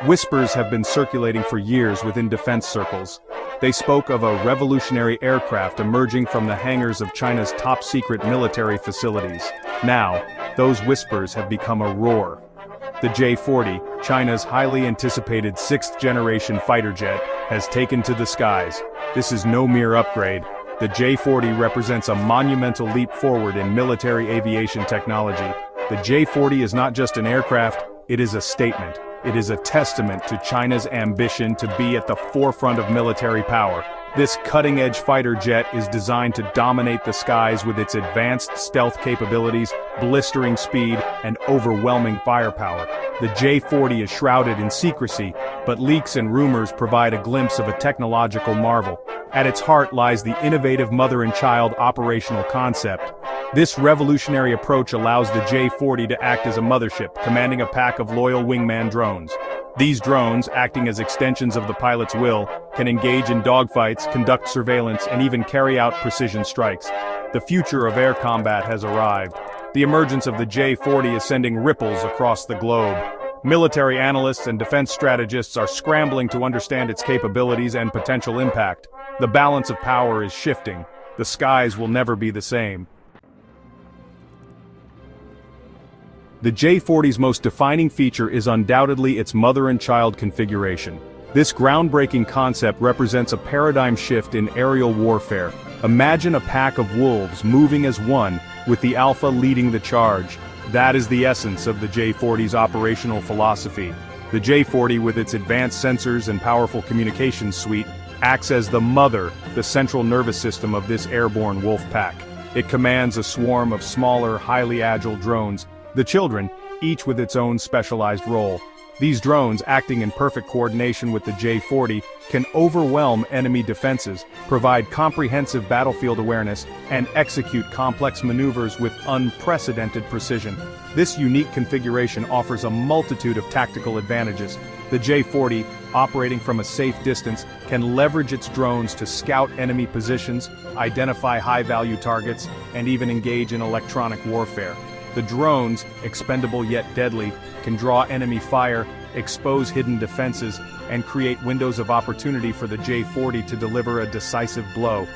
Whispers have been circulating for years within defense circles. They spoke of a revolutionary aircraft emerging from the hangars of China's top-secret military facilities. Now, those whispers have become a roar. The J-40, China's highly anticipated sixth-generation fighter jet, has taken to the skies. This is no mere upgrade. The J-40 represents a monumental leap forward in military aviation technology. The J-40 is not just an aircraft, it is a statement. It is a testament to China's ambition to be at the forefront of military power. This cutting-edge fighter jet is designed to dominate the skies with its advanced stealth capabilities, blistering speed, and overwhelming firepower. The J-40 is shrouded in secrecy, but leaks and rumors provide a glimpse of a technological marvel. At its heart lies the innovative mother and child operational concept. This revolutionary approach allows the J-40 to act as a mothership, commanding a pack of loyal wingman drones. These drones, acting as extensions of the pilot's will, can engage in dogfights, conduct surveillance, and even carry out precision strikes. The future of air combat has arrived. The emergence of the J-40 is sending ripples across the globe. Military analysts and defense strategists are scrambling to understand its capabilities and potential impact. The balance of power is shifting. The skies will never be the same. The J-40's most defining feature is undoubtedly its mother and child configuration. This groundbreaking concept represents a paradigm shift in aerial warfare. Imagine a pack of wolves moving as one, with the alpha leading the charge. That is the essence of the J-40's operational philosophy. The J-40, with its advanced sensors and powerful communications suite, acts as the mother, the central nervous system of this airborne wolf pack. It commands a swarm of smaller, highly agile drones, the children, each with its own specialized role. These drones, acting in perfect coordination with the J-40, can overwhelm enemy defenses, provide comprehensive battlefield awareness, and execute complex maneuvers with unprecedented precision. This unique configuration offers a multitude of tactical advantages. The J-40, operating from a safe distance, can leverage its drones to scout enemy positions, identify high-value targets, and even engage in electronic warfare. The drones, expendable yet deadly, can draw enemy fire, expose hidden defenses, and create windows of opportunity for the J-40 to deliver a decisive blow.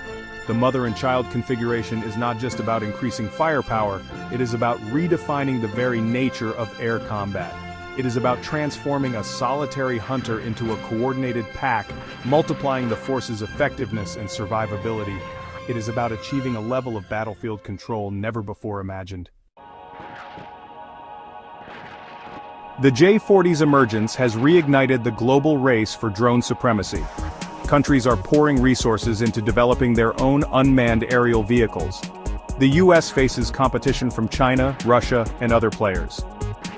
The mother and child configuration is not just about increasing firepower, it is about redefining the very nature of air combat. It is about transforming a solitary hunter into a coordinated pack, multiplying the force's effectiveness and survivability. It is about achieving a level of battlefield control never before imagined. The J-40's emergence has reignited the global race for drone supremacy. Countries are pouring resources into developing their own unmanned aerial vehicles. The US faces competition from China, Russia, and other players.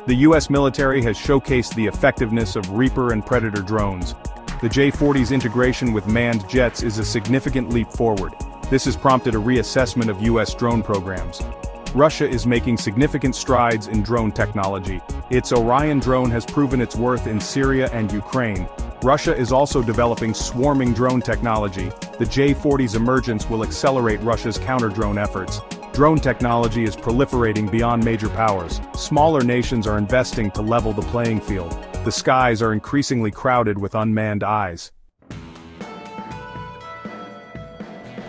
The US military has showcased the effectiveness of Reaper and Predator drones. The J-40's integration with manned jets is a significant leap forward. This has prompted a reassessment of US drone programs. Russia is making significant strides in drone technology. Its Orion drone has proven its worth in Syria and Ukraine. Russia is also developing swarming drone technology. The J-40's emergence will accelerate Russia's counter-drone efforts. Drone technology is proliferating beyond major powers. Smaller nations are investing to level the playing field. The skies are increasingly crowded with unmanned eyes.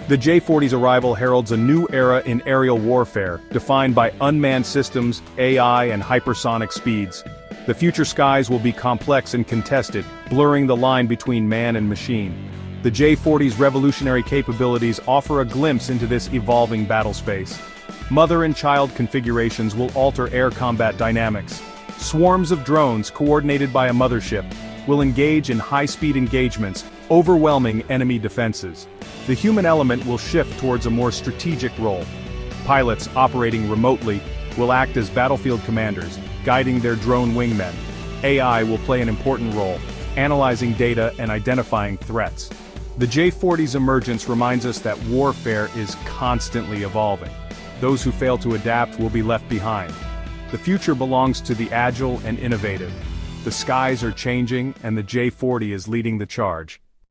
The J-40's arrival heralds a new era in aerial warfare, defined by unmanned systems, AI, and hypersonic speeds. The future skies will be complex and contested, blurring the line between man and machine. The J-40's revolutionary capabilities offer a glimpse into this evolving battlespace. Mother and child configurations will alter air combat dynamics. Swarms of drones, coordinated by a mothership, will engage in high-speed engagements, overwhelming enemy defenses. The human element will shift towards a more strategic role. Pilots, operating remotely, will act as battlefield commanders, guiding their drone wingmen. AI will play an important role, analyzing data and identifying threats. The J-40's emergence reminds us that warfare is constantly evolving. Those who fail to adapt will be left behind. The future belongs to the agile and innovative. The skies are changing, and the J-40 is leading the charge.